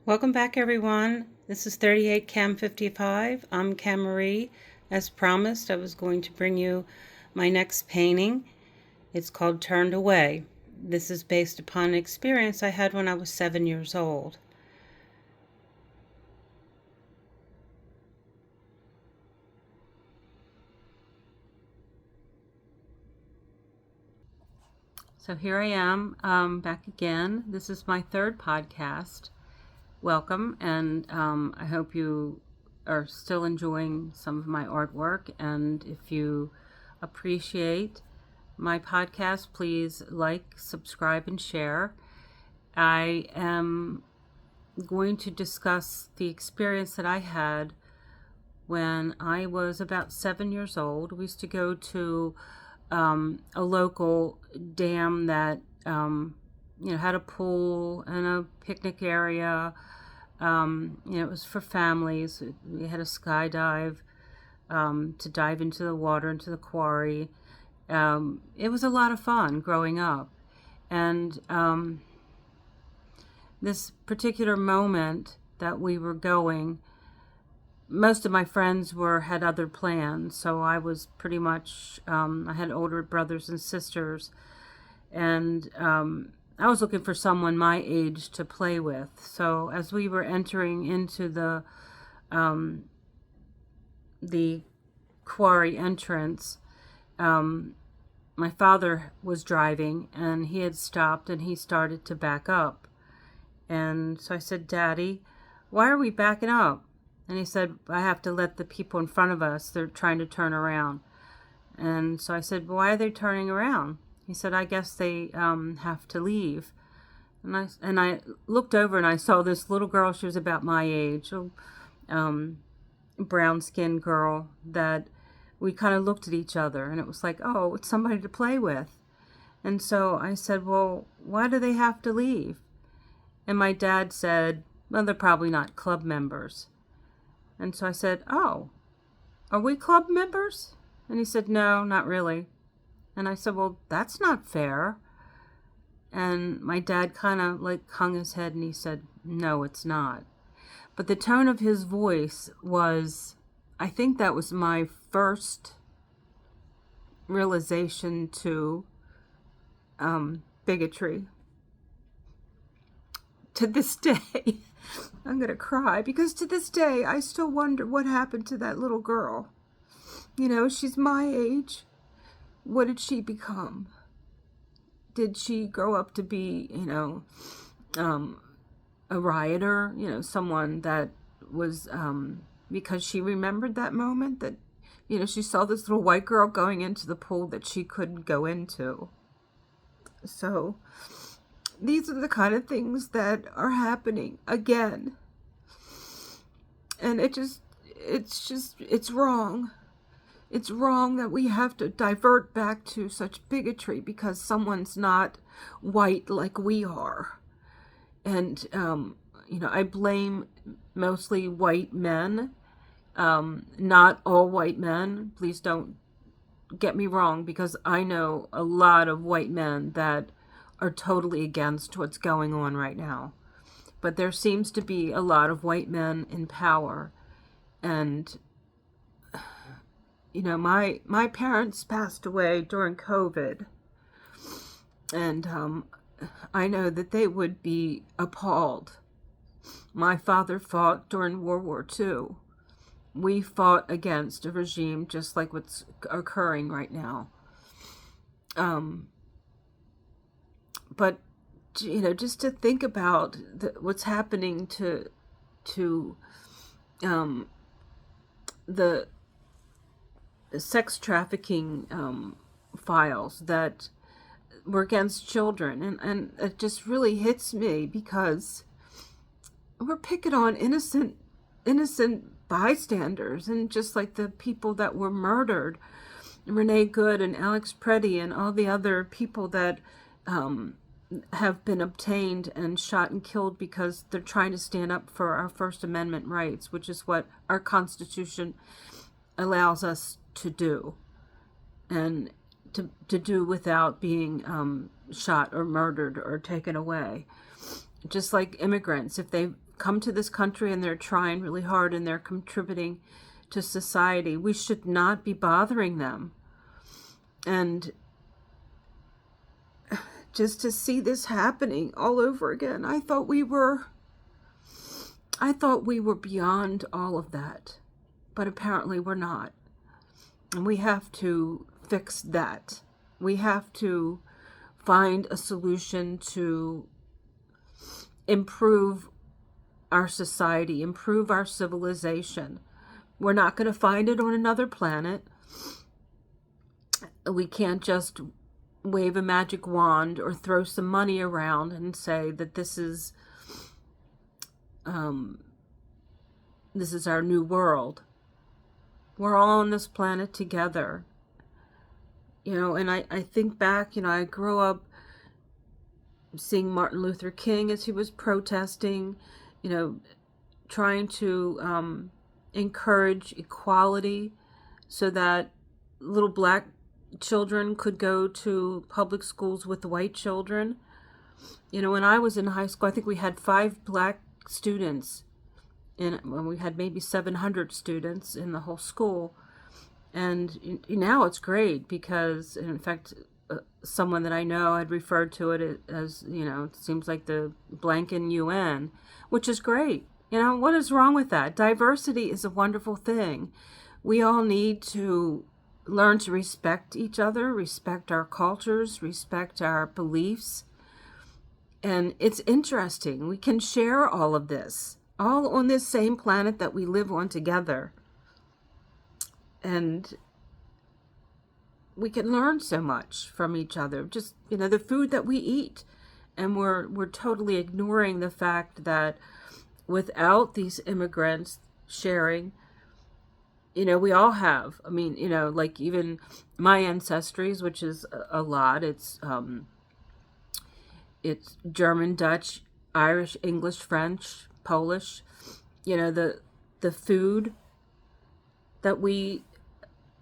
Welcome back, everyone. This is 38 Cam 55. I'm CAMarie. As promised, I was going to bring you my next painting. It's called Turned Away. This is based upon an experience I had when I was 7 years old. So here I am, back again. This is my third podcast. Welcome, and I hope you are still enjoying some of my artwork. And if you appreciate my podcast, please like, subscribe, and share. I am going to discuss the experience that I had when I was about 7 years old. We used to go to a local dam that had a pool and a picnic area. It was for families. We had a skydive to dive into the water, into the quarry. It was a lot of fun growing up. And this particular moment that we were going, most of my friends had other plans, so I was pretty much, I had older brothers and sisters, and I was looking for someone my age to play with. So as we were entering into the quarry entrance, my father was driving, and he had stopped, and he started to back up. And so I said, "Daddy, why are we backing up?" And he said, "I have to let the people in front of us, they're trying to turn around." And so I said, "Why are they turning around?" He said, "I guess they have to leave." And I looked over and I saw this little girl. She was about my age, a brown-skinned girl, that we kind of looked at each other, and it was like, oh, it's somebody to play with. And so I said, "Well, why do they have to leave?" And my dad said, "Well, they're probably not club members." And so I said, "Oh, are we club members?" And he said, "No, not really." And I said, "Well, that's not fair." And my dad kind of hung his head, and he said, "No, it's not." But the tone of his voice was, I think that was my first realization to bigotry. To this day, I'm going to cry, because to this day, I still wonder what happened to that little girl. She's my age. What did she become? Did she grow up to be, a rioter? Someone that was, because she remembered that moment that, she saw this little white girl going into the pool that she couldn't go into. So these are the kind of things that are happening again. And it's wrong. It's wrong that we have to divert back to such bigotry because someone's not white like we are. And, I blame mostly white men, not all white men. Please don't get me wrong, because I know a lot of white men that are totally against what's going on right now. But there seems to be a lot of white men in power. And, my parents passed away during COVID. And I know that they would be appalled. My father fought during World War II. We fought against a regime just like what's occurring right now. But just to think about what's happening to the sex trafficking files that were against children, and it just really hits me, because we're picking on innocent bystanders, and just like the people that were murdered, Renee Good and Alex Preddy and all the other people that have been obtained and shot and killed because they're trying to stand up for our First Amendment rights, which is what our Constitution allows us to do, and to do without being shot or murdered or taken away. Just like immigrants, if they come to this country and they're trying really hard and they're contributing to society. We should not be bothering them. And just to see this happening all over again, I thought we were beyond all of that. But apparently we're not. And we have to fix that. We have to find a solution to improve our society, improve our civilization. We're not going to find it on another planet. We can't just wave a magic wand or throw some money around and say that this is our new world. We're all on this planet together. And I think back, I grew up seeing Martin Luther King as he was protesting, trying to encourage equality so that little black children could go to public schools with white children. When I was in high school, I think we had 5 black students, and we had maybe 700 students in the whole school. And now it's great because, in fact, someone that I know had referred to it as, it seems like the Blanken UN, which is great. What is wrong with that? Diversity is a wonderful thing. We all need to learn to respect each other, respect our cultures, respect our beliefs. And it's interesting. We can share all of this, all on this same planet that we live on together. And we can learn so much from each other. Just, the food that we eat. And we're totally ignoring the fact that without these immigrants sharing, we all have. I mean, like even my ancestries, which is a lot. It's German, Dutch, Irish, English, French, Polish. The food that we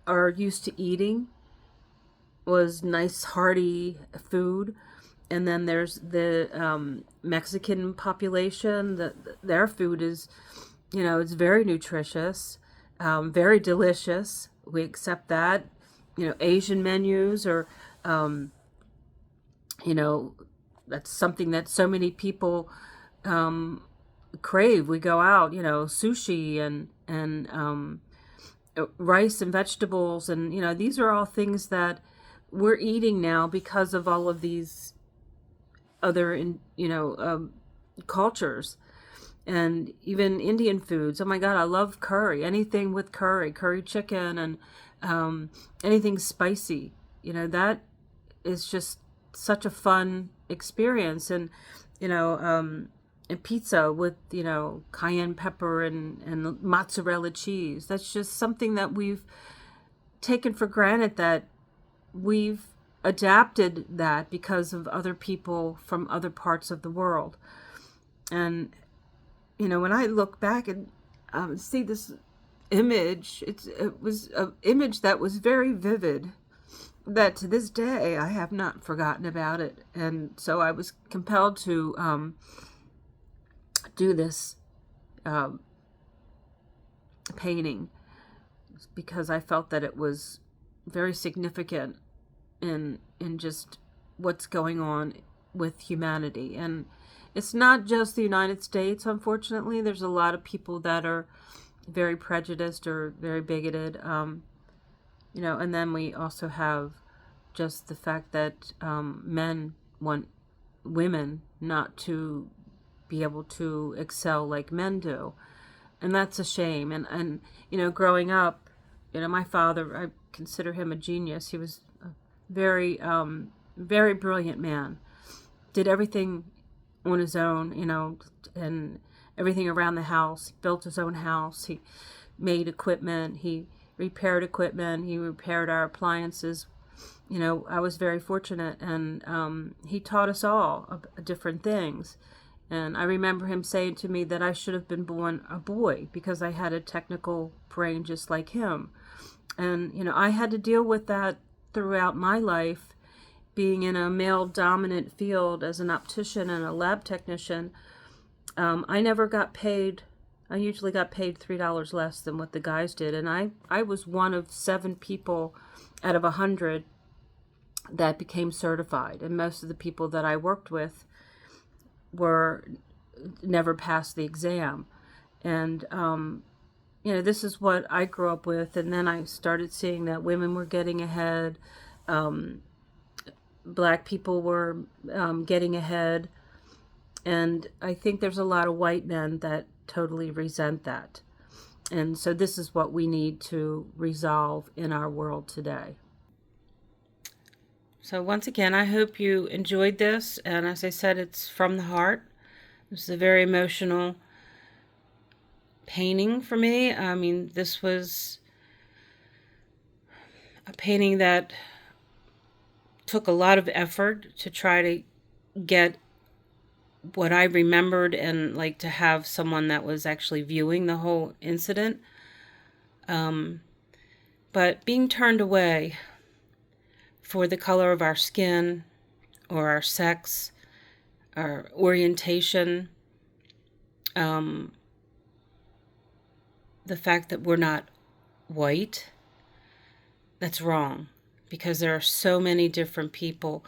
are used to eating was nice, hearty food. And then there's the Mexican population. Their food is, it's very nutritious, very delicious. We accept that. Asian menus are, that's something that so many people crave. We go out, sushi and rice and vegetables. And, these are all things that we're eating now because of all of these other, cultures. And even Indian foods. Oh my God, I love curry. Anything with curry chicken, and anything spicy. That is just such a fun experience. And, and pizza with, cayenne pepper and mozzarella cheese. That's just something that we've taken for granted, that we've adapted that because of other people from other parts of the world. And, when I look back and see this image, it was an image that was very vivid, that to this day I have not forgotten about it. And so I was compelled to do this painting because I felt that it was very significant in just what's going on with humanity. And it's not just the United States, unfortunately. There's a lot of people that are very prejudiced or very bigoted, and then we also have just the fact that men want women not to be able to excel like men do. And that's a shame. And growing up, my father, I consider him a genius. He was a very, very brilliant man. Did everything on his own, and everything around the house. He built his own house. He made equipment. He repaired equipment. He repaired our appliances. I was very fortunate, and he taught us all different things. And I remember him saying to me that I should have been born a boy because I had a technical brain just like him. And, I had to deal with that throughout my life, being in a male-dominant field as an optician and a lab technician. I never got paid. I usually got paid $3 less than what the guys did. And I was one of 7 people out of 100 that became certified. And most of the people that I worked with were never passed the exam. And, this is what I grew up with. And then I started seeing that women were getting ahead. Black people were getting ahead. And I think there's a lot of white men that totally resent that. And so this is what we need to resolve in our world today. So once again, I hope you enjoyed this. And as I said, it's from the heart. This is a very emotional painting for me. I mean, this was a painting that took a lot of effort to try to get what I remembered, and like to have someone that was actually viewing the whole incident. But being turned away for the color of our skin or our sex, our orientation, the fact that we're not white, that's wrong, because there are so many different people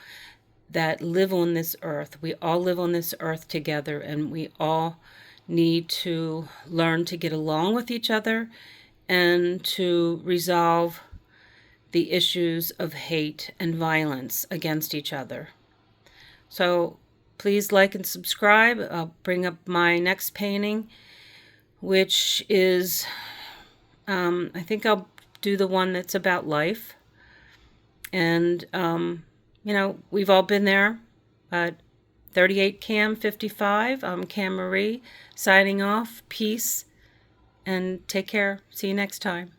that live on this earth. We all live on this earth together, and we all need to learn to get along with each other and to resolve the issues of hate and violence against each other. So please like and subscribe. I'll bring up my next painting, which is, I think I'll do the one that's about life. And, we've all been there. 38 Cam 55. I'm CAMarie signing off. Peace and take care. See you next time.